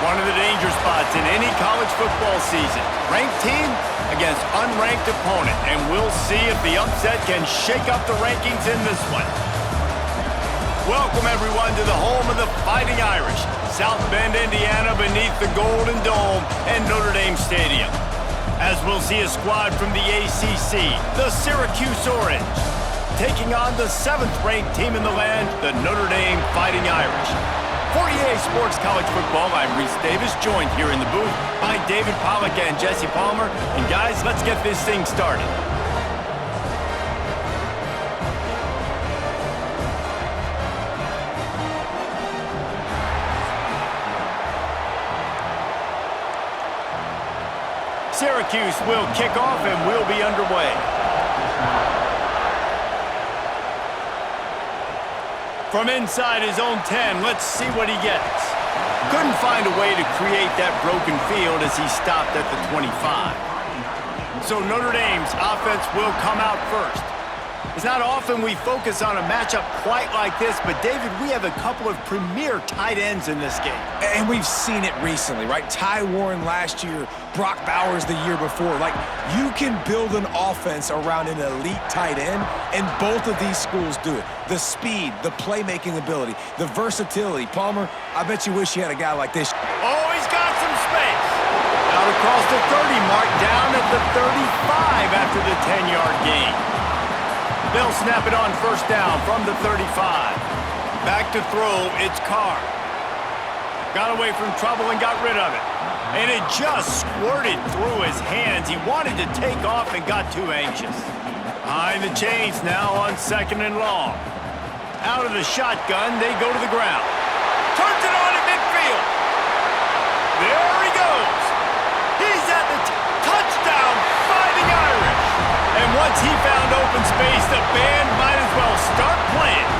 One of the danger spots in any college football season. Ranked team against unranked opponent, and we'll see if the upset can shake up the rankings in this one. Welcome, everyone, to the home of the Fighting Irish, South Bend, Indiana, beneath the Golden Dome and Notre Dame Stadium. As we'll see a squad from the ACC, the Syracuse Orange, taking on the 7th-ranked team in the land, the Notre Dame Fighting Irish. For EA Sports College Football, I'm Reese Davis, joined here in the booth by David Pollack and Jesse Palmer. And guys, let's get this thing started. Syracuse will kick off and we'll be underway. From inside his own 10, let's see what he gets. Couldn't find a way to create that broken field as he stopped at the 25. So Notre Dame's offense will come out first. It's not often we focus on a matchup quite like this, but David, we have a couple of premier tight ends in this game. And we've seen it recently, right? Ty Warren last year, Brock Bowers the year before. Like, you can build an offense around an elite tight end, and both of these schools do it. The speed, the playmaking ability, the versatility. Palmer, I bet you wish you had a guy like this. Oh, he's got some space. Out across the 30 mark, down at the 35 after the 10-yard gain. They'll snap it on first down from the 35. Back to throw, it's Carr. Got away from trouble and got rid of it. And it just squirted through his hands. He wanted to take off and got too anxious. Behind the chains now on 2nd and long. Out of the shotgun, they go to the ground. Turns it on at midfield. There he goes. He's at the touchdown, Fighting Irish. And once he found open space, the band might as well start playing.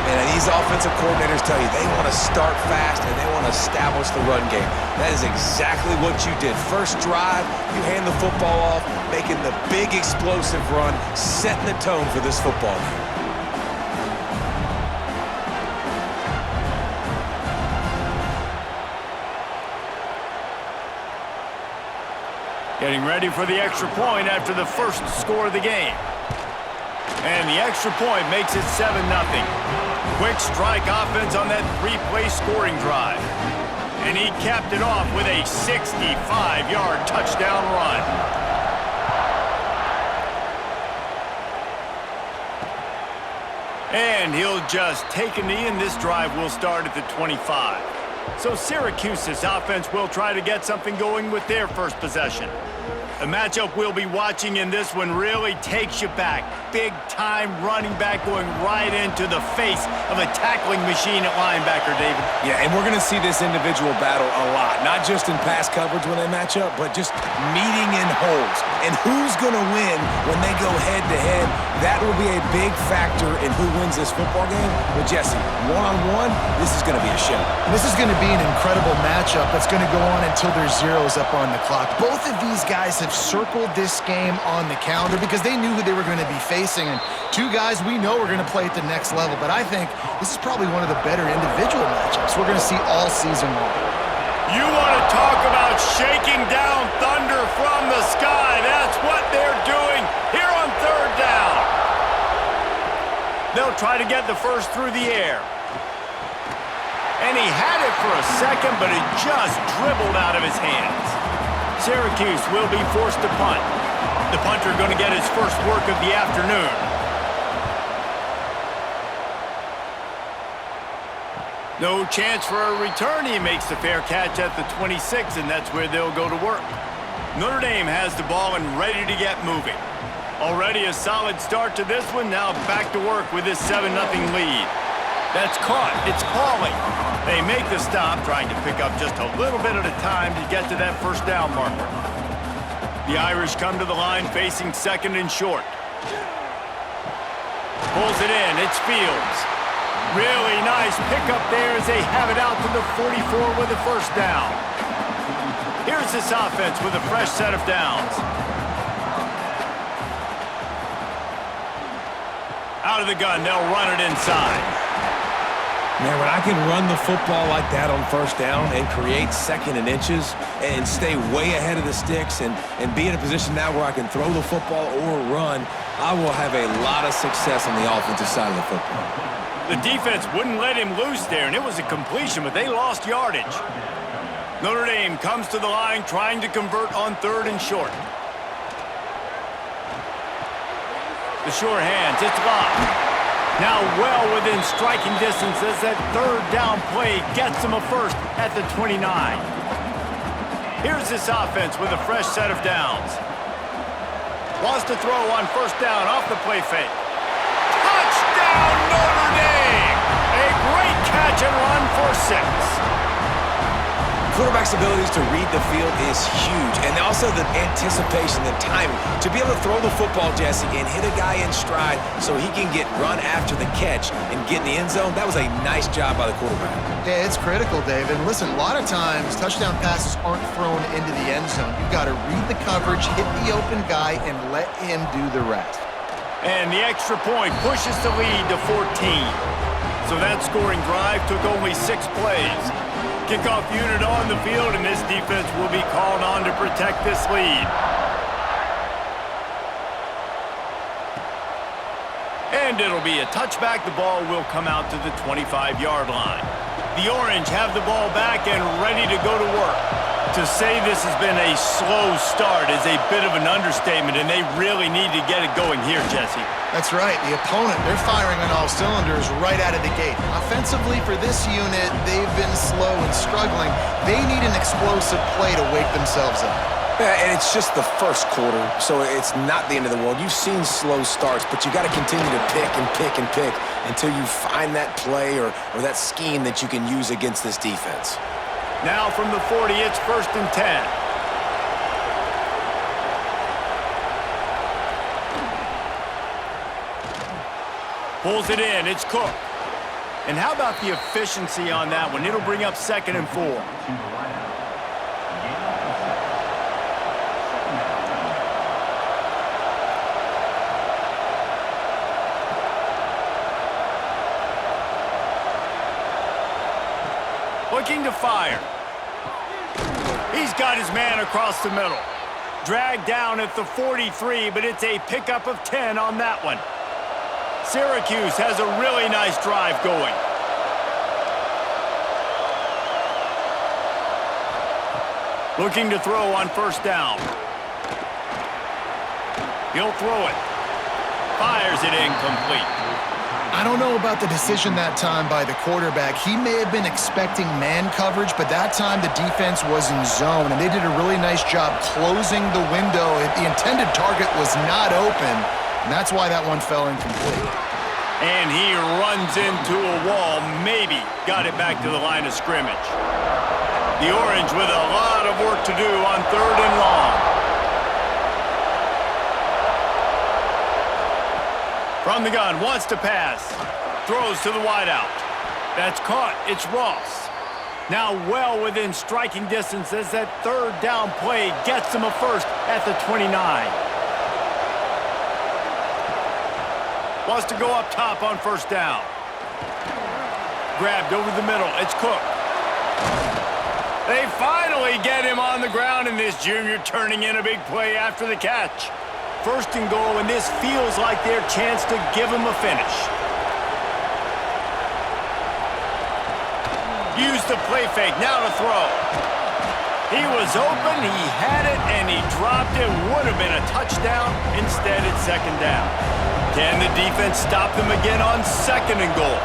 And these offensive coordinators tell you they want to start fast and they want to establish the run game. That is exactly what you did. First drive, you hand the football off, making the big explosive run, setting the tone for this football game. Getting ready for the extra point after the first score of the game. And the extra point makes it 7-0. Quick strike offense on that 3-play scoring drive. And he capped it off with a 65-yard touchdown run. And he'll just take a knee, and this drive will start at the 25. So Syracuse's offense will try to get something going with their first possession. The matchup we'll be watching in this one really takes you back. Big-time running back going right into the face of a tackling machine at linebacker, David. Yeah, and we're going to see this individual battle a lot. Not just in pass coverage when they match up, but just meeting in holes. And who's going to win when they go head-to-head? That will be a big factor in who wins this football game. But, Jesse, one-on-one, this is going to be a show. This is going to be an incredible matchup that's going to go on until there's zeros up on the clock. Both of these guys have circled this game on the calendar because they knew who they were going to be facing. And two guys we know are going to play at the next level. But I think this is probably one of the better individual matchups we're going to see all season long. You want to talk about shaking down thunder from the sky. That's what they're doing here on 3rd down. They'll try to get the first through the air. And he had it for a second, but it just dribbled out of his hands. Syracuse will be forced to punt. The punter going to get his first work of the afternoon. No chance for a return. He makes the fair catch at the 26, and that's where they'll go to work. Notre Dame has the ball and ready to get moving. Already a solid start to this one. Now back to work with this 7-0 lead. That's caught. It's Pauling. They make the stop, trying to pick up just a little bit at a time to get to that first down marker. The Irish come to the line facing 2nd and short. Pulls it in. It's Fields. Really nice pickup there as they have it out to the 44 with a first down. Here's this offense with a fresh set of downs. Out of the gun, they'll run it inside. Man, when I can run the football like that on first down and create second and inches and stay way ahead of the sticks and be in a position now where I can throw the football or run, I will have a lot of success on the offensive side of the football. The defense wouldn't let him loose there, and it was a completion, but they lost yardage. Notre Dame comes to the line trying to convert on 3rd and short. The short hands, it's locked. Now well within striking distance as that 3rd down play gets them a first at the 29. Here's this offense with a fresh set of downs. Wants to throw on 1st down off the play fake. Touchdown Notre Dame! A great catch and run for 6. Quarterback's abilities to read the field is huge, and also the anticipation, the timing. To be able to throw the football, Jesse, and hit a guy in stride so he can get run after the catch and get in the end zone, that was a nice job by the quarterback. Yeah, it's critical, David. Listen, a lot of times touchdown passes aren't thrown into the end zone. You've got to read the coverage, hit the open guy, and let him do the rest. And the extra point pushes the lead to 14. So that scoring drive took only 6 plays. Kickoff unit on the field, and this defense will be called on to protect this lead. And it'll be a touchback. The ball will come out to the 25-yard line. The Orange have the ball back and ready to go to work. To say this has been a slow start is a bit of an understatement, and they really need to get it going here, Jesse. That's right. The opponent, they're firing on all cylinders right out of the gate. Offensively, for this unit, they've been slow and struggling. They need an explosive play to wake themselves up. Yeah, and it's just the first quarter, so it's not the end of the world. You've seen slow starts, but you got to continue to pick and pick and pick until you find that play or that scheme that you can use against this defense. Now from the 40, it's 1st and 10. Pulls it in, it's Cook. And how about the efficiency on that one? It'll bring up 2nd and 4. Looking to fire. He's got his man across the middle. Dragged down at the 43, but it's a pickup of 10 on that one. Syracuse has a really nice drive going. Looking to throw on 1st down. He'll throw it. Fires it incomplete. I don't know about the decision that time by the quarterback. He may have been expecting man coverage, but that time the defense was in zone, and they did a really nice job closing the window. The intended target was not open, and that's why that one fell incomplete. And he runs into a wall, maybe got it back to the line of scrimmage. The Orange with a lot of work to do on 3rd and long. From the gun, wants to pass. Throws to the wideout. That's caught. It's Ross. Now well within striking distance as that 3rd down play gets him a first at the 29. Wants to go up top on 1st down. Grabbed over the middle. It's Cook. They finally get him on the ground, and this junior turning in a big play after the catch. 1st and goal, and this feels like their chance to give him a finish. Use the play fake, now to throw. He was open, he had it, and he dropped it. Would have been a touchdown. Instead, it's 2nd down. Can the defense stop them again on 2nd and goal?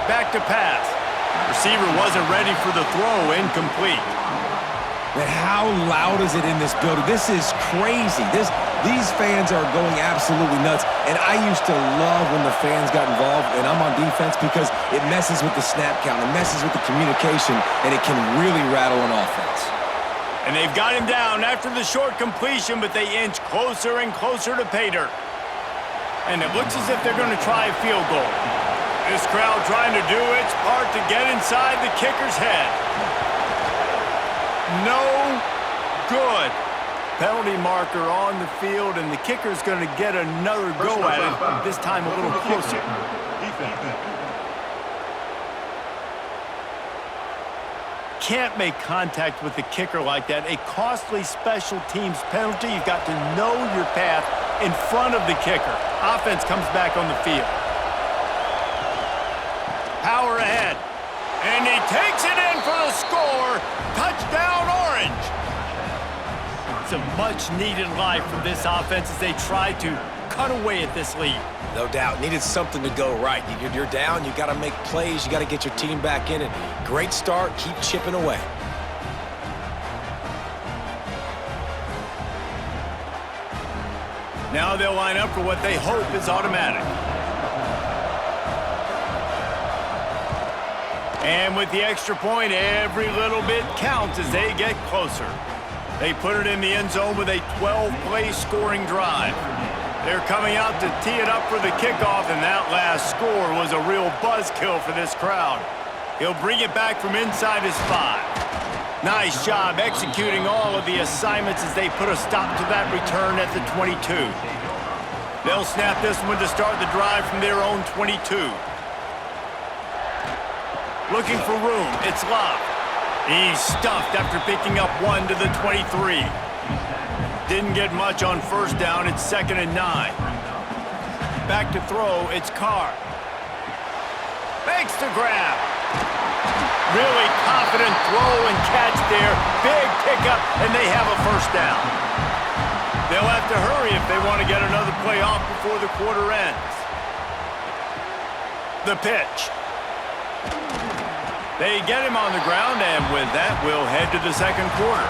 Back to pass. Receiver wasn't ready for the throw, incomplete. Man, how loud is it in this building? This is crazy. These fans are going absolutely nuts. And I used to love when the fans got involved, and I'm on defense, because it messes with the snap count, it messes with the communication, and it can really rattle an offense. And they've got him down after the short completion, but they inch closer and closer to pay dirt. And it looks as if they're going to try a field goal. This crowd trying to do its part to get inside the kicker's head. No good. Penalty marker on the field, and the kicker's going to get another go at it, this time a little closer. can't make contact with the kicker like that. A costly special teams penalty. You've got to know your path in front of the kicker. Offense comes back on the field. Power ahead. And he takes it in for the score. Touchdown, Orange. It's a much-needed life for this offense as they try to cut away at this lead. No doubt. Needed something to go right. You're down. You got to make plays. You got to get your team back in it. Great start. Keep chipping away. Now they'll line up for what they hope is automatic. And with the extra point, every little bit counts as they get closer. They put it in the end zone with a 12-play scoring drive. They're coming out to tee it up for the kickoff, and that last score was a real buzzkill for this crowd. He'll bring it back from inside his 5. Nice job executing all of the assignments as they put a stop to that return at the 22. They'll snap this one to start the drive from their own 22. Looking for room, it's Love. He's stuffed after picking up 1 to the 23. Didn't get much on first down, it's 2nd and 9. Back to throw, it's Carr. Makes the grab. Really confident throw and catch there. Big pickup, and they have a first down. They'll have to hurry if they want to get another play off before the quarter ends. The pitch. They get him on the ground, and with that, we'll head to the second quarter.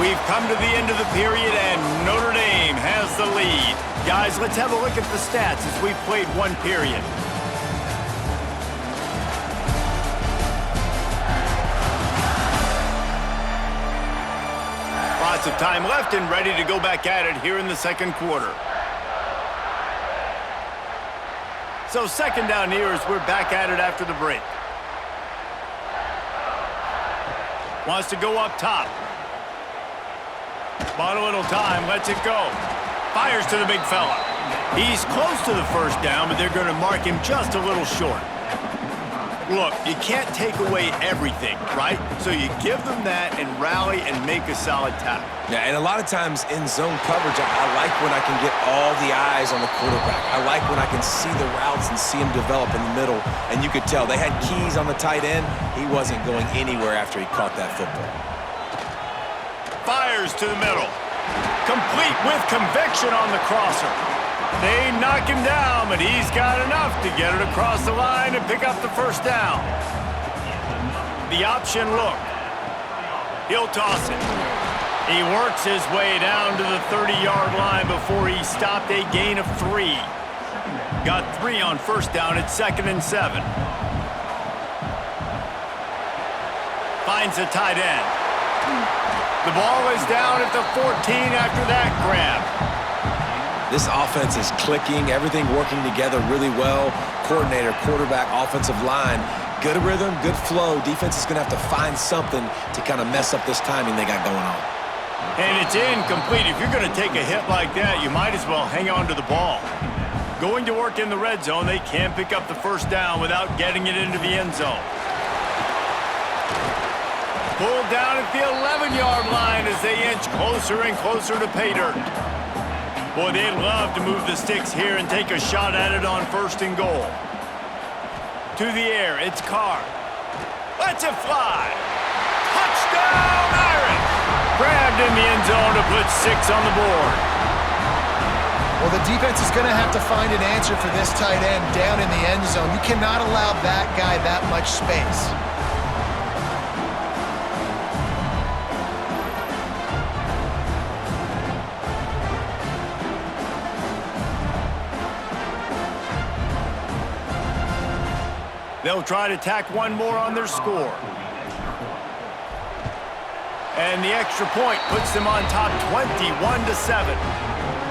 We've come to the end of the period, and Notre Dame has the lead. Guys, let's have a look at the stats as we've played one period. Lots of time left and ready to go back at it here in the second quarter. So 2nd down here as we're back at it after the break. Wants to go up top. Bought a little time, lets it go. Fires to the big fella. He's close to the first down, but they're going to mark him just a little short. Look, you can't take away everything, right? So you give them that and rally and make a solid tackle. Yeah, and a lot of times in zone coverage, I like when I can get all the eyes on the quarterback. I like when I can see the routes and see him develop in the middle. And you could tell they had keys on the tight end. He wasn't going anywhere after he caught that football. Fires to the middle. Complete with conviction on the crosser. They knock him down, but he's got enough to get it across the line and pick up the first down. The option look. He'll toss it. He works his way down to the 30-yard line before he stopped a gain of 3. Got 3 on first down at 2nd and 7. Finds a tight end. The ball is down at the 14 after that grab. This offense is clicking, everything working together really well. Coordinator, quarterback, offensive line, good rhythm, good flow. Defense is going to have to find something to kind of mess up this timing they got going on. And it's incomplete. If you're going to take a hit like that, you might as well hang on to the ball. Going to work in the red zone, they can't pick up the first down without getting it into the end zone. Pulled down at the 11-yard line as they inch closer and closer to pay dirt. Boy, they'd love to move the sticks here and take a shot at it on 1st and goal. To the air, it's Carr. Lets it fly. Touchdown, Irish! Grabbed in the end zone to put 6 on the board. Well, the defense is going to have to find an answer for this tight end down in the end zone. You cannot allow that guy that much space. They'll try to tack one more on their score. And the extra point puts them on top 21-7.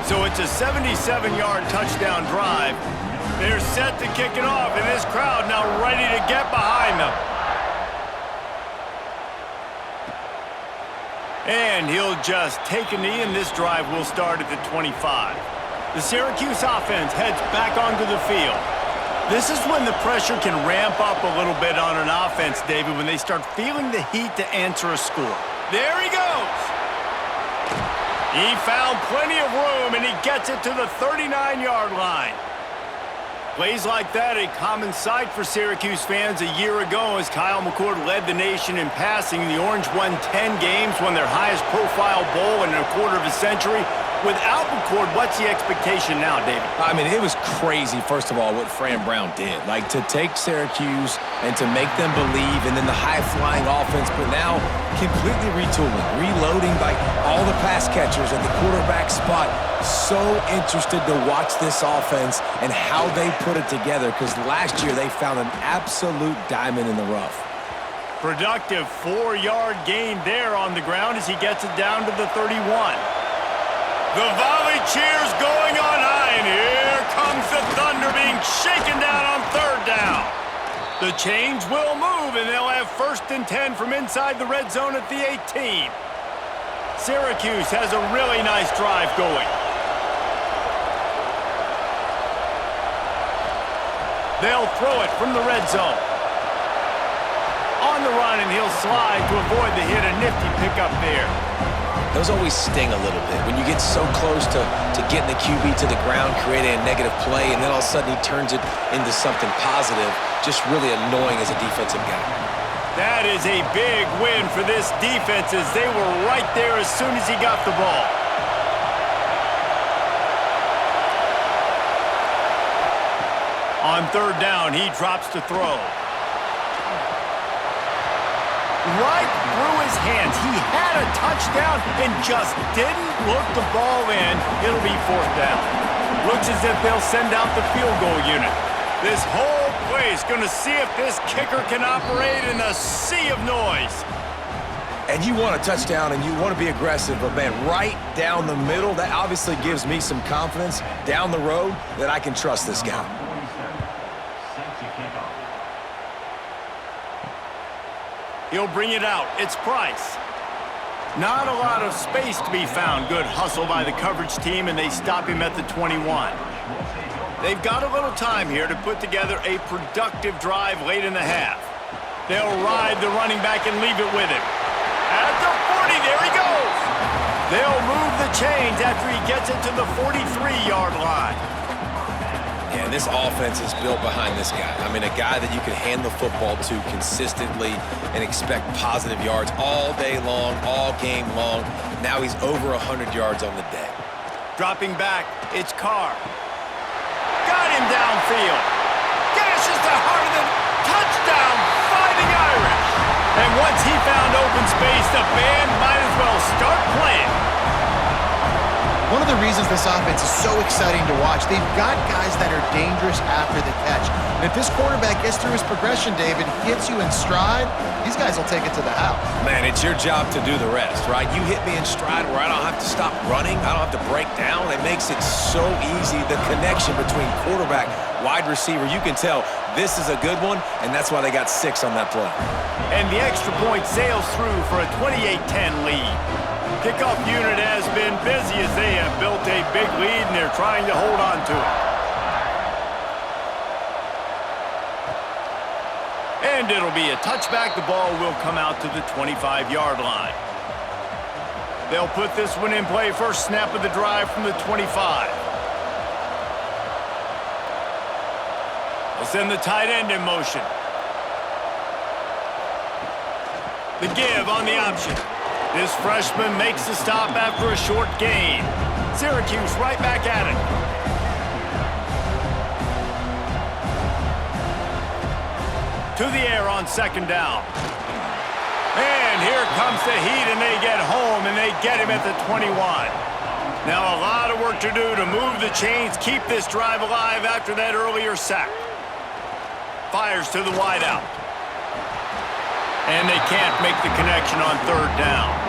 So it's a 77-yard touchdown drive. They're set to kick it off, and this crowd now ready to get behind them. And he'll just take a knee, and this drive will start at the 25. The Syracuse offense heads back onto the field. This is when the pressure can ramp up a little bit on an offense, David, when they start feeling the heat to answer a score. There he goes. He found plenty of room, and he gets it to the 39-yard line. Plays like that, a common sight for Syracuse fans a year ago as Kyle McCord led the nation in passing. The Orange won 10 games, won their highest profile bowl in a quarter of a century. Without McCord, what's the expectation now, David? I mean, it was crazy, first of all, what Fran Brown did. Like, to take Syracuse and to make them believe, and then the high-flying offense, but now completely retooling, reloading, like, all the pass catchers at the quarterback spot. So interested to watch this offense and how they put it together, because last year they found an absolute diamond in the rough. Productive 4-yard gain there on the ground as he gets it down to the 31. The volley cheers going on high, and here comes the Thunder being shaken down on third down. The chains will move, and they'll have 1st and 10 from inside the red zone at the 18. Syracuse has a really nice drive going. They'll throw it from the red zone. On the run, and he'll slide to avoid the hit. A nifty pickup there. Those always sting a little bit when you get so close to getting the QB to the ground, creating a negative play, and then all of a sudden he turns it into something positive. Just really annoying as a defensive guy. That is a big win for this defense as they were right there as soon as he got the ball. On third down, he drops to throw. Right through his hands. He had a touchdown and just didn't look the ball in. It'll be 4th down. Looks as if they'll send out the field goal unit. This whole place going to see if this kicker can operate in a sea of noise. And you want a touchdown and you want to be aggressive, but man, right down the middle, that obviously gives me some confidence down the road that I can trust this guy. He'll bring it out. It's Price. Not a lot of space to be found. Good hustle by the coverage team, and they stop him at the 21. They've got a little time here to put together a productive drive late in the half. They'll ride the running back and leave it with him. At the 40, there he goes. They'll move the chains after he gets it to the 43-yard line. Yeah, this offense is built behind this guy. I mean, a guy that you can hand the football to consistently and expect positive yards all day long, all game long. Now he's over 100 yards on the day. Dropping back, it's Carr. Got him downfield. Gashes the heart of the touchdown, Fighting Irish. And once he found open space, the band might as well start playing. One of the reasons this offense is so exciting to watch, they've got guys that are dangerous after the catch. And if this quarterback gets through his progression, David, hits you in stride, these guys will take it to the house. Man, it's your job to do the rest, right? You hit me in stride where I don't have to stop running. I don't have to break down. It makes it so easy. The connection between quarterback, wide receiver, you can tell this is a good one, and that's why they got 6 on that play. And the extra point sails through for a 28-10 lead. Kickoff unit has been busy as they have built a big lead, and they're trying to hold on to it. And it'll be a touchback. The ball will come out to the 25-yard line. They'll put this one in play. First snap of the drive from the 25. They'll send the tight end in motion. The give on the option. This freshman makes the stop after a short gain. Syracuse right back at it. To the air on 2nd down. And here comes the heat, and they get home, and they get him at the 21. Now a lot of work to do to move the chains, keep this drive alive after that earlier sack. Fires to the wideout. And they can't make the connection on 3rd down.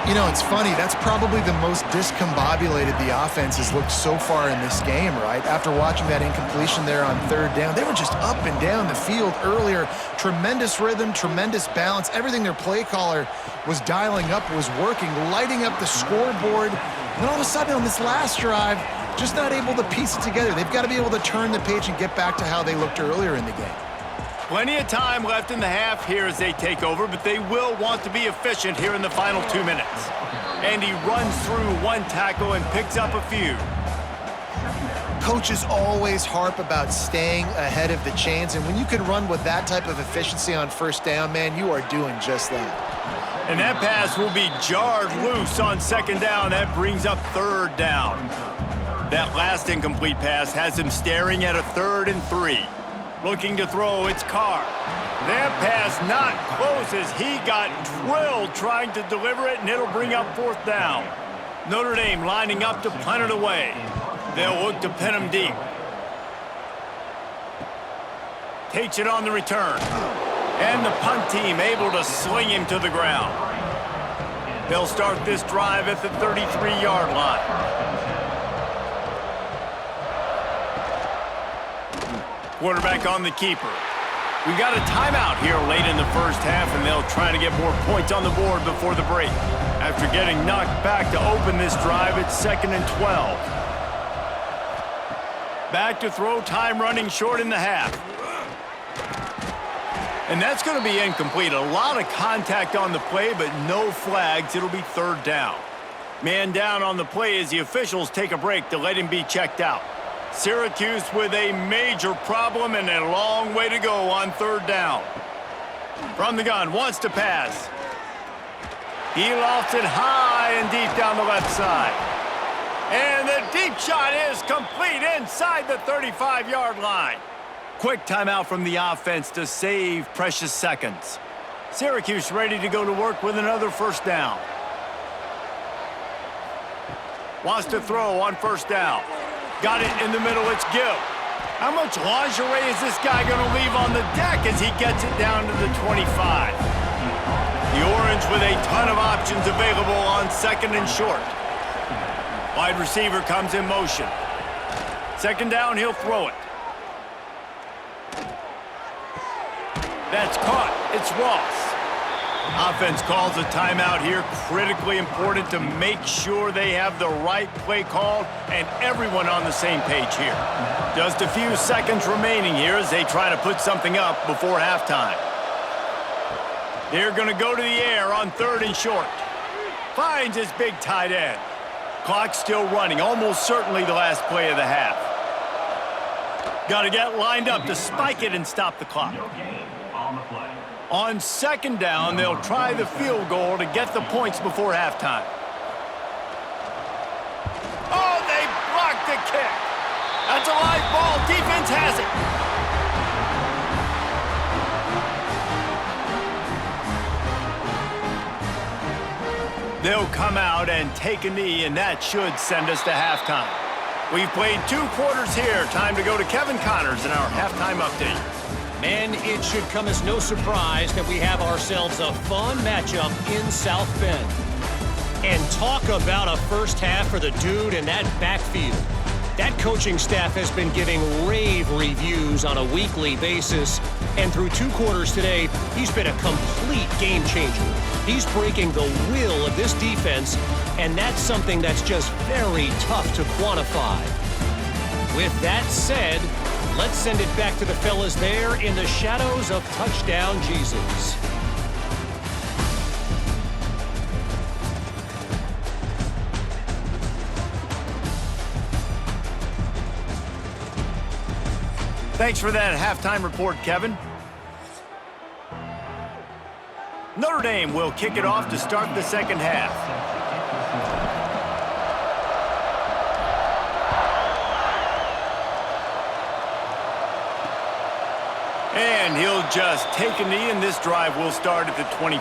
You know, it's funny. That's probably the most discombobulated the offense has looked so far in this game, right? After watching that incompletion there on 3rd down, they were just up and down the field earlier. Tremendous rhythm, tremendous balance. Everything their play caller was dialing up was working, lighting up the scoreboard. And then all of a sudden on this last drive, just not able to piece it together. They've got to be able to turn the page and get back to how they looked earlier in the game. Plenty of time left in the half here as they take over, but they will want to be efficient here in the final 2 minutes. And he runs through one tackle and picks up a few. Coaches always harp about staying ahead of the chains, and when you can run with that type of efficiency on first down, man, you are doing just that. And that pass will be jarred loose on second down. That brings up third down. That last incomplete pass has him staring at a 3rd and 3. Looking to throw, it's Carr. That pass not close as he got drilled trying to deliver it, and it'll bring up 4th down. Notre Dame lining up to punt it away. They'll look to pin him deep. Takes it on the return. And the punt team able to sling him to the ground. They'll start this drive at the 33-yard line. Quarterback on the keeper. We got a timeout here late in the first half, and they'll try to get more points on the board before the break. After getting knocked back to open this drive, it's 2nd and 12. Back to throw, time running short in the half. And that's going to be incomplete. A lot of contact on the play, but no flags. It'll be 3rd down. Man down on the play as the officials take a break to let him be checked out. Syracuse with a major problem and a long way to go on 3rd down. From the gun, wants to pass. He lofts it high and deep down the left side. And the deep shot is complete inside the 35-yard line. Quick timeout from the offense to save precious seconds. Syracuse ready to go to work with another 1st down. Wants to throw on 1st down. Got it in the middle, it's Gill. How much lingerie is this guy going to leave on the deck as he gets it down to the 25? The Orange with a ton of options available on 2nd and short. Wide receiver comes in motion. 2nd down, he'll throw it. That's caught, it's Ross. Offense calls a timeout here. Critically important to make sure they have the right play called and everyone on the same page here. Just a few seconds remaining here as they try to put something up before halftime. They're going to go to the air on 3rd and short. Finds his big tight end. Clock still running, almost certainly the last play of the half. Got to get lined up to spike it and stop the clock. On 2nd down, they'll try the field goal to get the points before halftime. Oh, they blocked the kick. That's a live ball. Defense has it. They'll come out and take a knee, and that should send us to halftime. We've played 2 quarters here. Time to go to Kevin Connors in our halftime update. Man, it should come as no surprise that we have ourselves a fun matchup in South Bend. And talk about a first half for the dude in that backfield. That coaching staff has been giving rave reviews on a weekly basis. And through 2 quarters today, he's been a complete game changer. He's breaking the will of this defense, and that's something that's just very tough to quantify. With that said, let's send it back to the fellas there in the shadows of Touchdown Jesus. Thanks for that halftime report, Kevin. Notre Dame will kick it off to start the 2nd half. And he'll just take a knee, and this drive will start at the 25.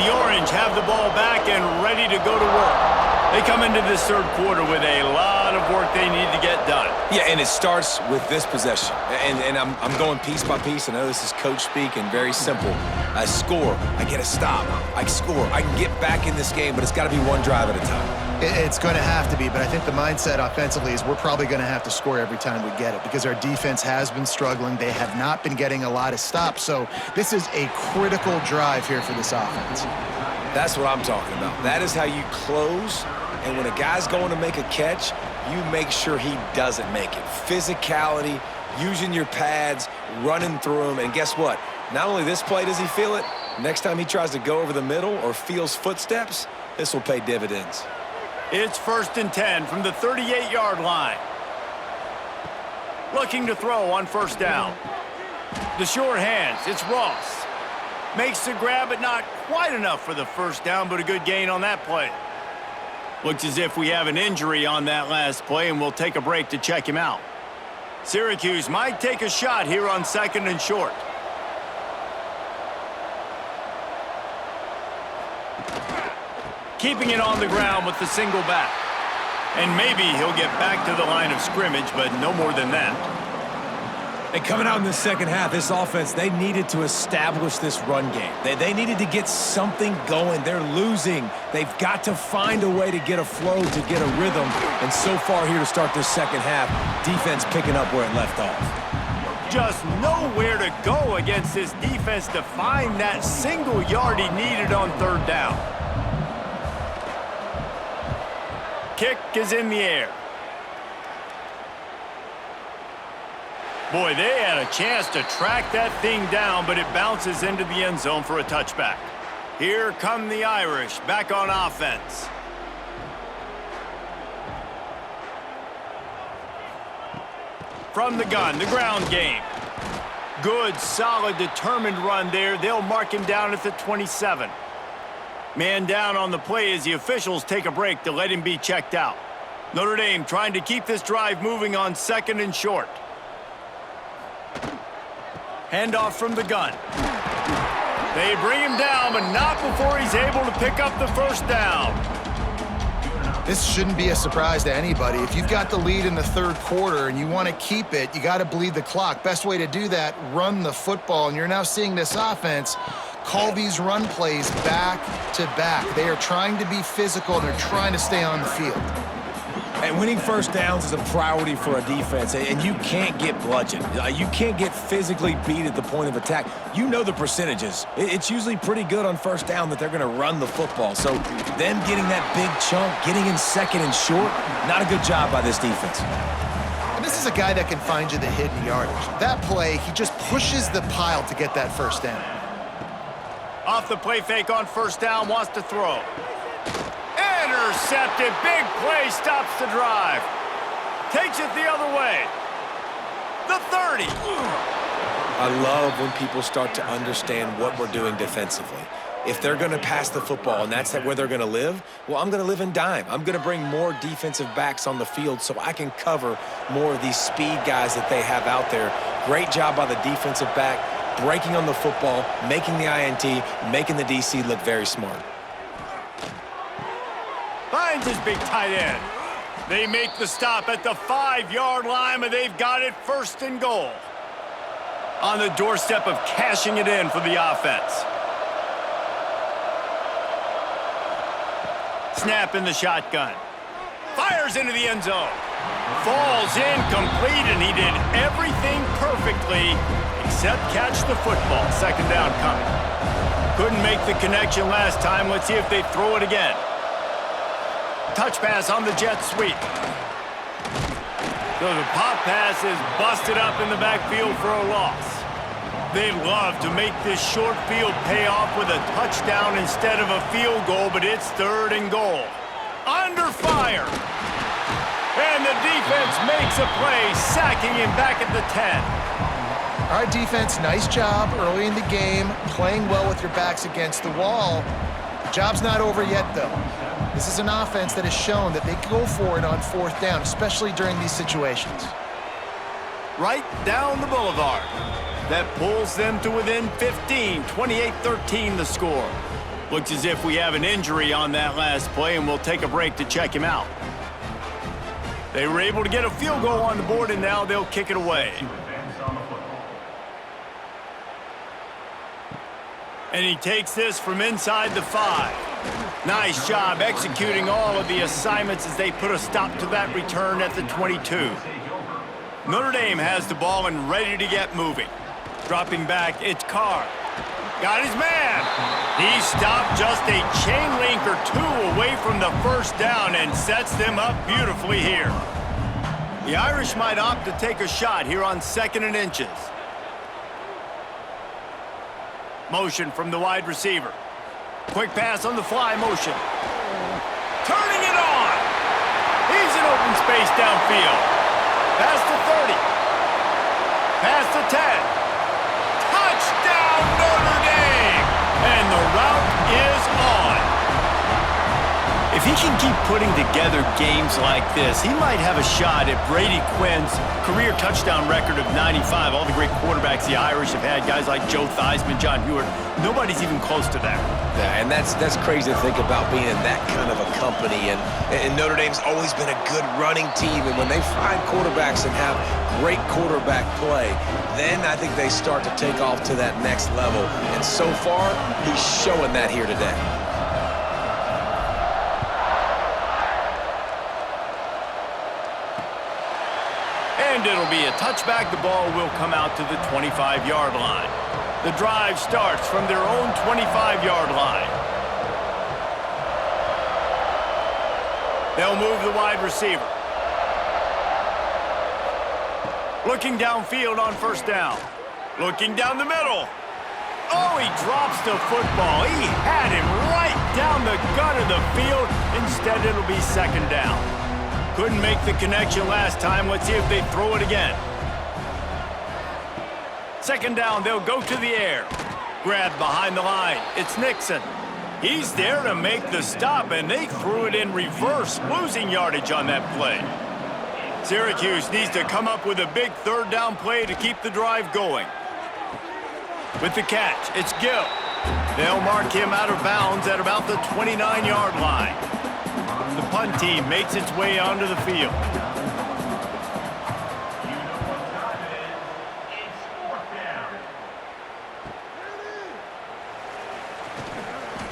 The Orange have the ball back and ready to go to work. They come into this 3rd quarter with a lot of work they need to get done. Yeah, and it starts with this possession. And I'm going piece by piece. I know this is coach speak and very simple. I score. I get a stop. I score. I can get back in this game, but it's got to be one drive at a time. It's going to have to be, but I think the mindset offensively is we're probably going to have to score every time we get it because our defense has been struggling. They have not been getting a lot of stops, so this is a critical drive here for this offense. That's what I'm talking about. That is how you close And when a guy's going to make a catch, you make sure he doesn't make it. Physicality, using your pads, running through them. And guess what? Not only this play does he feel it, next time he tries to go over the middle or feels footsteps, this will pay dividends. It's 1st and 10 from the 38-yard line. Looking to throw on 1st down. The short hands, it's Ross. Makes the grab, but not quite enough for the 1st down, but a good gain on that play. Looks as if we have an injury on that last play, and we'll take a break to check him out. Syracuse might take a shot here on 2nd and short. Keeping it on the ground with the single back. And maybe he'll get back to the line of scrimmage, but no more than that. And coming out in the second half, this offense, they needed to establish this run game. They needed to get something going. They're losing. They've got to find a way to get a flow, to get a rhythm. And so far here to start this second half, defense picking up where it left off. Just nowhere to go against this defense to find that single yard he needed on 3rd down. Kick is in the air. Boy, they had a chance to track that thing down, but it bounces into the end zone for a touchback. Here come the Irish, back on offense. From the gun, the ground game. Good, solid, determined run there. They'll mark him down at the 27. Man down on the play as the officials take a break to let him be checked out. Notre Dame trying to keep this drive moving on 2nd and short. Handoff from the gun. They bring him down, but not before he's able to pick up the 1st down. This shouldn't be a surprise to anybody. If you've got the lead in the 3rd quarter and you want to keep it, you got to bleed the clock. Best way to do that, run the football. And you're now seeing this offense call these run plays back to back. They are trying to be physical, and they're trying to stay on the field. And winning 1st downs is a priority for a defense, and you can't get bludgeoned. You can't get physically beat at the point of attack. You know the percentages. It's usually pretty good on 1st down that they're going to run the football. So them getting that big chunk, getting in 2nd and short, not a good job by this defense. And this is a guy that can find you the hidden yardage. That play, he just pushes the pile to get that 1st down. Off the play fake on 1st down, wants to throw. Intercepted, big play, stops the drive. Takes it the other way. The 30. I love when people start to understand what we're doing defensively. If they're going to pass the football and that's where they're going to live, well, I'm going to live in dime. I'm going to bring more defensive backs on the field so I can cover more of these speed guys that they have out there. Great job by the defensive back, breaking on the football, making the INT, making the DC look very smart. Finds his big tight end. They make the stop at the 5-yard line, but they've got it 1st and goal. On the doorstep of cashing it in for the offense. Snap in the shotgun. Fires into the end zone. Falls incomplete, and he did everything perfectly except catch the football. 2nd down coming. Couldn't make the connection last time. Let's see if they throw it again. Touch pass on the jet sweep. So the pop pass is busted up in the backfield for a loss. They love to make this short field pay off with a touchdown instead of a field goal, but it's 3rd and goal. Under fire. And the defense makes a play, sacking him back at the 10. All right, defense, nice job early in the game, playing well with your backs against the wall. The job's not over yet, though. This is an offense that has shown that they go for it on 4th down, especially during these situations. Right down the boulevard. That pulls them to within 15, 28-13 the score. Looks as if we have an injury on that last play, and we'll take a break to check him out. They were able to get a field goal on the board, and now they'll kick it away. And he takes this from inside the 5. Nice job executing all of the assignments as they put a stop to that return at the 22. Notre Dame has the ball and ready to get moving. Dropping back, it's Carr. Got his man. He stopped just a chain link or two away from the first down and sets them up beautifully here. The Irish might opt to take a shot here on 2nd and inches. Motion from the wide receiver. Quick pass on the fly motion. Turning it on. He's in open space downfield. Past the 30. Past the 10. Touchdown Notre Dame. And the route is on. If he can keep putting together games like this, he might have a shot at Brady Quinn's career touchdown record of 95. All the great quarterbacks the Irish have had, guys like Joe Theismann, John Hewitt, nobody's even close to that. Yeah, and that's crazy to think about being in that kind of a company. And Notre Dame's always been a good running team. And when they find quarterbacks and have great quarterback play, then I think they start to take off to that next level. And so far, he's showing that here today. And it'll be a touchback. The ball will come out to the 25-yard line. The drive starts from their own 25-yard line. They'll move the wide receiver. Looking downfield on first down. Looking down the middle. Oh, he drops the football. He had him right down the gut of the field. Instead, it'll be 2nd down. Couldn't make the connection last time. Let's see if they throw it again. 2nd down, they'll go to the air. Grabbed behind the line. It's Nixon. He's there to make the stop, and they threw it in reverse, losing yardage on that play. Syracuse needs to come up with a big 3rd down play to keep the drive going. With the catch, it's Gill. They'll mark him out of bounds at about the 29-yard line. The punt team makes its way onto the field.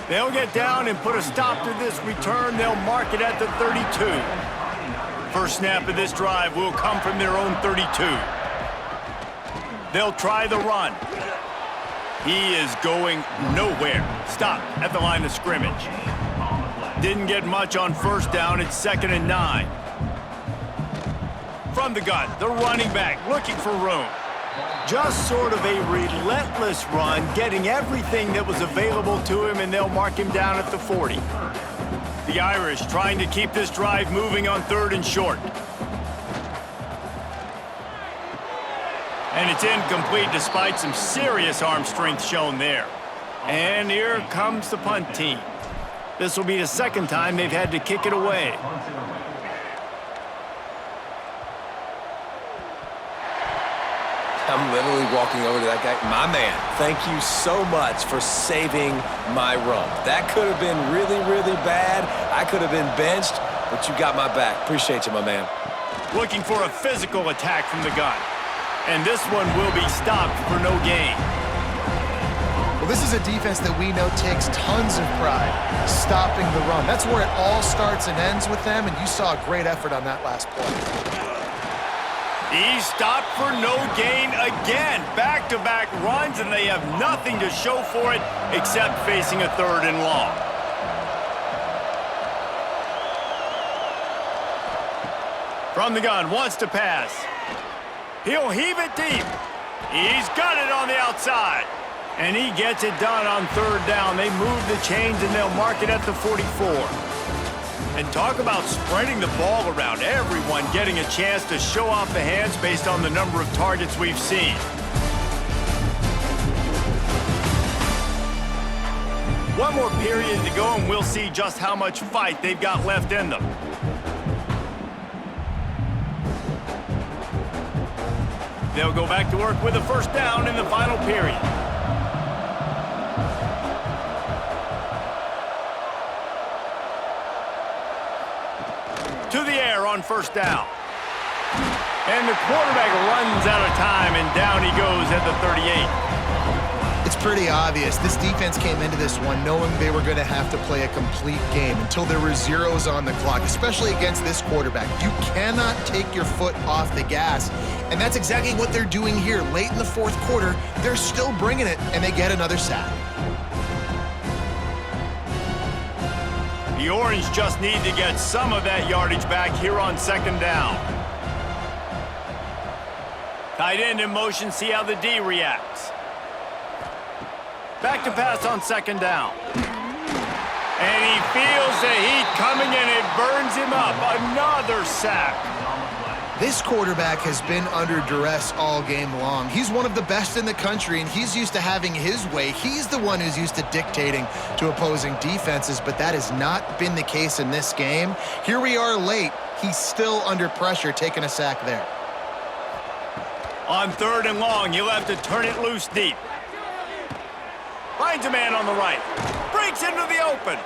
They'll get down and put a stop to this return. They'll mark it at the 32. First snap of this drive will come from their own 32. They'll try the run. He is going nowhere. Stop at the line of scrimmage. Didn't get much on first down. It's 2nd and 9. From the gun, the running back looking for room. Just sort of a relentless run, getting everything that was available to him, and they'll mark him down at the 40. The Irish trying to keep this drive moving on 3rd and short. And it's incomplete despite some serious arm strength shown there. And here comes the punt team. This will be the 2nd time they've had to kick it away. I'm literally walking over to that guy. My man, thank you so much for saving my run. That could have been really, really bad. I could have been benched, but you got my back. Appreciate you, my man. Looking for a physical attack from the gun. And this one will be stopped for no gain. Well, this is a defense that we know takes tons of pride stopping the run. That's where it all starts and ends with them, and you saw a great effort on that last play. He stopped for no gain again. Back-to-back runs, and they have nothing to show for it except facing a 3rd and long. From the gun, wants to pass. He'll heave it deep. He's got it on the outside. And he gets it done on 3rd down. They move the chains, and they'll mark it at the 44. And talk about spreading the ball around. Everyone getting a chance to show off the hands based on the number of targets we've seen. One more period to go, and we'll see just how much fight they've got left in them. They'll go back to work with a 1st down in the final period. To the air on 1st down. And the quarterback runs out of time, and down he goes at the 38. It's pretty obvious. This defense came into this one knowing they were going to have to play a complete game until there were zeros on the clock, especially against this quarterback. You cannot take your foot off the gas, and that's exactly what they're doing here. Late in the fourth quarter, they're still bringing it, and they get another sack. The Orange just need to get some of that yardage back here on second down. Tight end in motion, see how the D reacts. Back to pass on second down. And he feels the heat coming and it burns him up. Another sack. This quarterback has been under duress all game long. He's one of the best in the country, and he's used to having his way. He's the one who's used to dictating to opposing defenses, but that has not been the case in this game. Here we are late. He's still under pressure, taking a sack there. On third and long, he'll have to turn it loose deep. Finds a man on the right. Breaks into the open.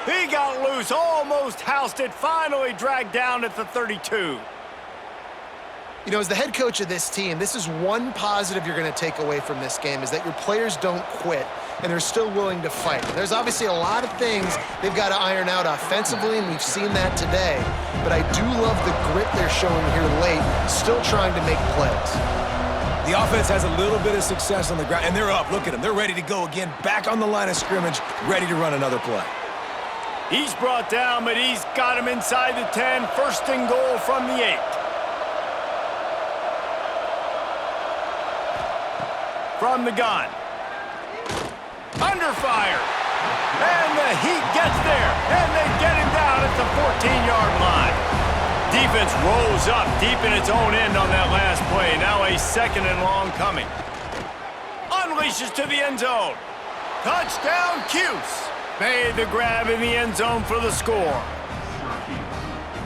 He got loose, almost housed it, finally dragged down at the 32. You know, as the head coach of this team, this is one positive you're going to take away from this game, is that your players don't quit, and they're still willing to fight. There's obviously a lot of things they've got to iron out offensively, and we've seen that today. But I do love the grit they're showing here late, still trying to make plays. The offense has a little bit of success on the ground, and they're up. Look at them. They're ready to go again, back on the line of scrimmage, ready to run another play. He's brought down, but he's got him inside the 10. First and goal from the 8. From the gun. Under fire. And the Heat gets there. And they get him down at the 14-yard line. Defense rolls up deep in its own end on that last play. Now a second and long coming. Unleashes to the end zone. Touchdown, Cuse. Made the grab in the end zone for the score.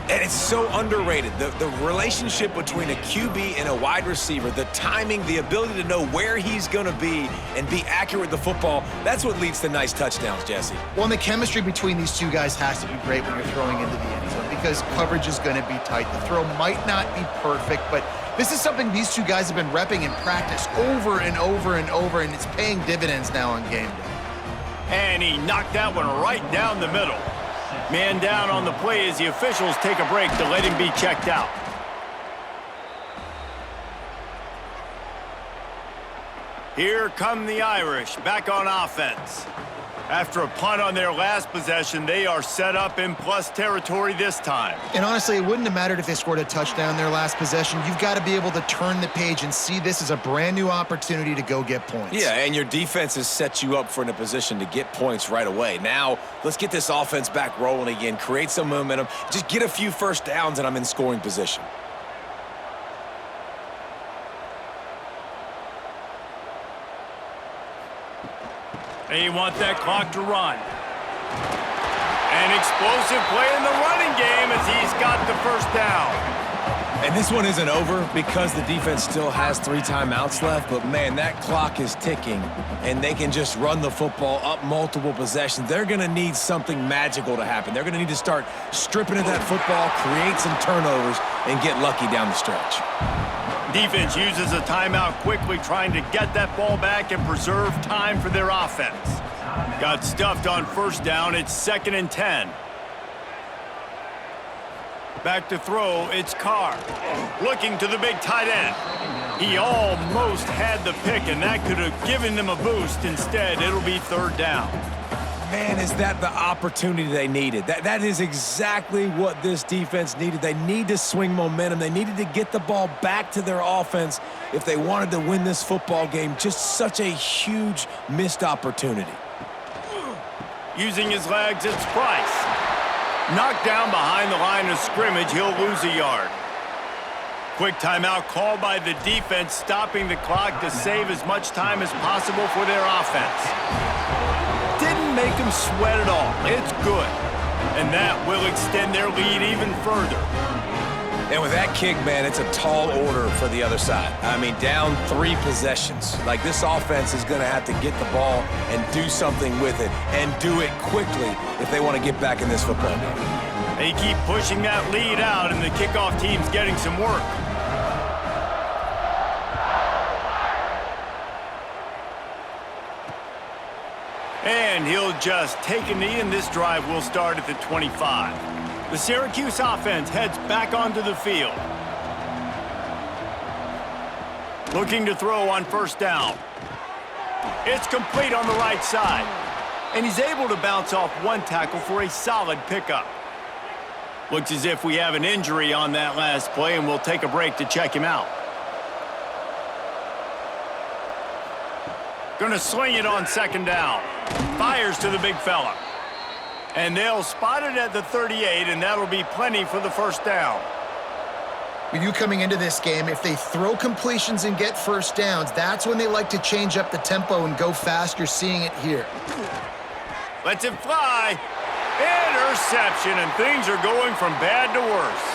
And it's so underrated. The relationship between a QB and a wide receiver, the timing, the ability to know where he's going to be and be accurate with the football, that's what leads to nice touchdowns, Jesse. Well, and the chemistry between these two guys has to be great when you're throwing into the end zone because coverage is going to be tight. The throw might not be perfect, but this is something these two guys have been repping in practice over and over and over, and it's paying dividends now on game day. And he knocked that one right down the middle. Man down on the play as the officials take a break to let him be checked out. Here come the Irish back on offense. After a punt on their last possession, they are set up in plus territory this time. And honestly, it wouldn't have mattered if they scored a touchdown their last possession. You've got to be able to turn the page and see this as a brand new opportunity to go get points. Yeah, and your defense has set you up for in a position to get points right away. Now, let's get this offense back rolling again, create some momentum, just get a few first downs, and I'm in scoring position. They want that clock to run. An explosive play in the running game as he's got the first down. And this one isn't over because the defense still has 3 timeouts left, but man, that clock is ticking, and they can just run the football up multiple possessions. They're going to need something magical to happen. They're going to need to start stripping at that football, create some turnovers, and get lucky down the stretch. Defense uses a timeout quickly, trying to get that ball back and preserve time for their offense. Got stuffed on first down. It's 2nd and 10. Back to throw, it's Carr. Looking to the big tight end. He almost had the pick, and that could have given them a boost. Instead, it'll be 3rd down. Man, is that the opportunity they needed? That is exactly what this defense needed. They need to swing momentum. They needed to get the ball back to their offense if they wanted to win this football game. Just such a huge missed opportunity. Using his legs, it's Price. Knocked down behind the line of scrimmage, he'll lose a yard. Quick timeout called by the defense, stopping the clock to save as much time as possible for their offense. Didn't make them sweat at all. It's good. And that will extend their lead even further. And with that kick, man, it's a tall order for the other side. I mean, down 3 possessions. Like, this offense is going to have to get the ball and do something with it, and do it quickly if they want to get back in this football game. They keep pushing that lead out, and the kickoff team's getting some work. And he'll just take a knee, and this drive will start at the 25. The Syracuse offense heads back onto the field. Looking to throw on first down. It's complete on the right side. And he's able to bounce off one tackle for a solid pickup. Looks as if we have an injury on that last play, and we'll take a break to check him out. Gonna sling it on second down. Fires to the big fella. And they'll spot it at the 38, and that'll be plenty for the first down. With you coming into this game, if they throw completions and get first downs, that's when they like to change up the tempo and go fast. You're seeing it here. Lets it fly. Interception, and things are going from bad to worse.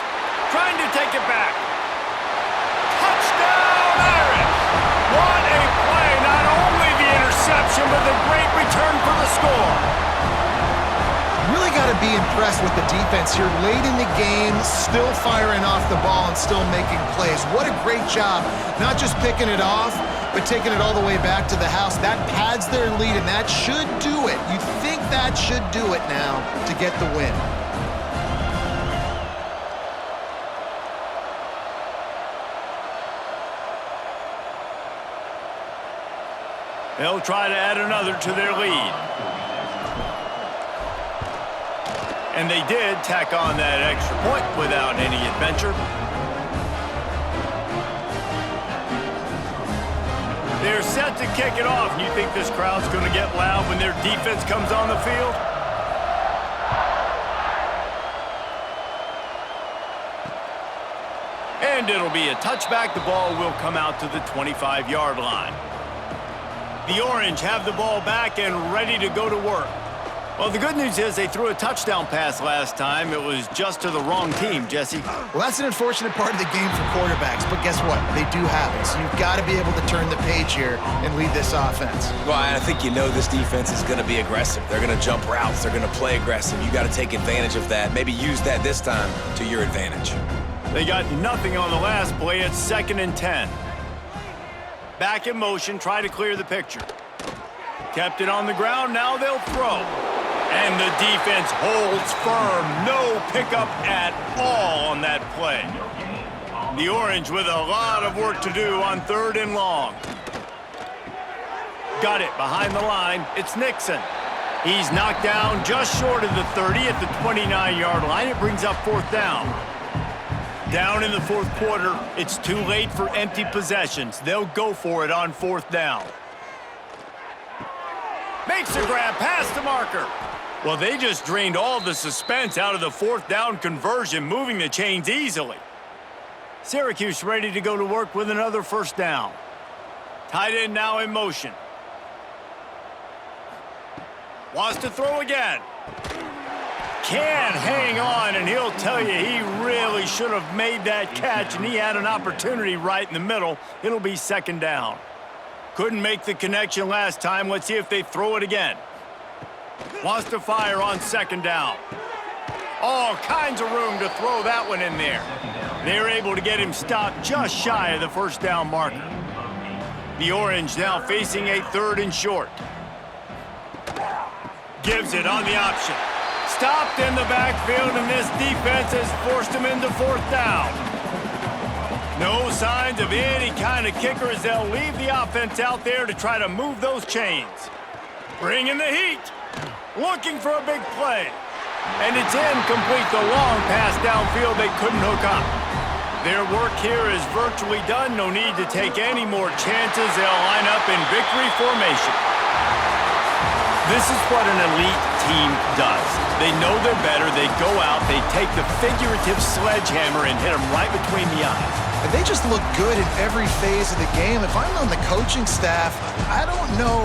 Trying to take it back. Touchdown, Irish! What a play! Not only the interception, but the great return for the score. Really got to be impressed with the defense here. Late in the game, still firing off the ball and still making plays. What a great job. Not just picking it off, but taking it all the way back to the house. That pads their lead, and that should do it. You think that should do it now to get the win. They'll try to add another to their lead. And they did tack on that extra point without any adventure. They're set to kick it off. You think this crowd's going to get loud when their defense comes on the field? And it'll be a touchback. The ball will come out to the 25-yard line. The Orange have the ball back and ready to go to work. Well, the good news is they threw a touchdown pass last time. It was just to the wrong team, Jesse. Well, that's an unfortunate part of the game for quarterbacks, but guess what? They do have it, so you've got to be able to turn the page here and lead this offense. Well, I think you know this defense is going to be aggressive. They're going to jump routes. They're going to play aggressive. You got to take advantage of that. Maybe use that this time to your advantage. They got nothing on the last play. It's 2nd and 10. Back in motion, try to clear the picture. Kept it on the ground, now they'll throw. And the defense holds firm. No pickup at all on that play. The Orange with a lot of work to do on 3rd and long. Got it behind the line. It's Nixon. He's knocked down just short of the 30 at the 29-yard line. It brings up 4th down. Down in the 4th quarter, it's too late for empty possessions. They'll go for it on 4th down. Makes a grab past the marker. Well, they just drained all the suspense out of the 4th down conversion, moving the chains easily. Syracuse ready to go to work with another 1st down. Tight end now in motion. Wants to throw again. Can't hang on, and he'll tell you he really should have made that catch, and he had an opportunity right in the middle. It'll be 2nd down. Couldn't make the connection last time. Let's see if they throw it again. Wants to fire on 2nd down. All kinds of room to throw that one in there. They're able to get him stopped just shy of the 1st down marker. The Orange now facing a 3rd and short. Gives it on the option. Stopped in the backfield, and this defense has forced him into 4th down. No signs of any kind of kickers. They'll leave the offense out there to try to move those chains. Bringing the heat. Looking for a big play. And it's incomplete. The long pass downfield they couldn't hook up. Their work here is virtually done. No need to take any more chances. They'll line up in victory formation. This is what an elite team does. They know they're better. They go out. They take the figurative sledgehammer and hit them right between the eyes. And they just look good in every phase of the game. If I'm on the coaching staff, I don't know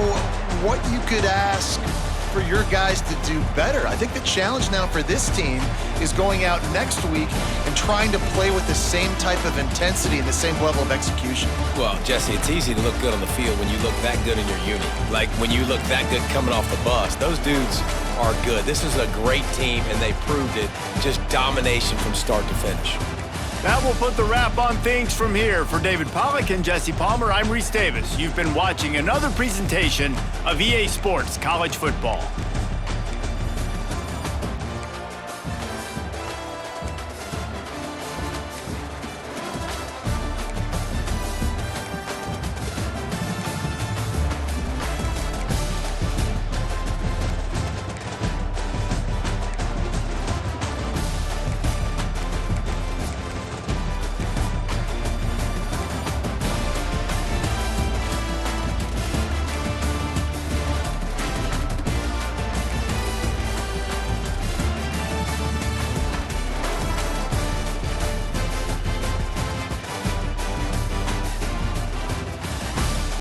what you could ask for your guys to do better. I think the challenge now for this team is going out next week and trying to play with the same type of intensity and the same level of execution. Well, Jesse, it's easy to look good on the field when you look that good in your unit. Like when you look that good coming off the bus. Those dudes are good. This is a great team, and they proved it. Just domination from start to finish. That will put the wrap on things from here. For David Pollack and Jesse Palmer, I'm Reese Davis. You've been watching another presentation of EA Sports College Football.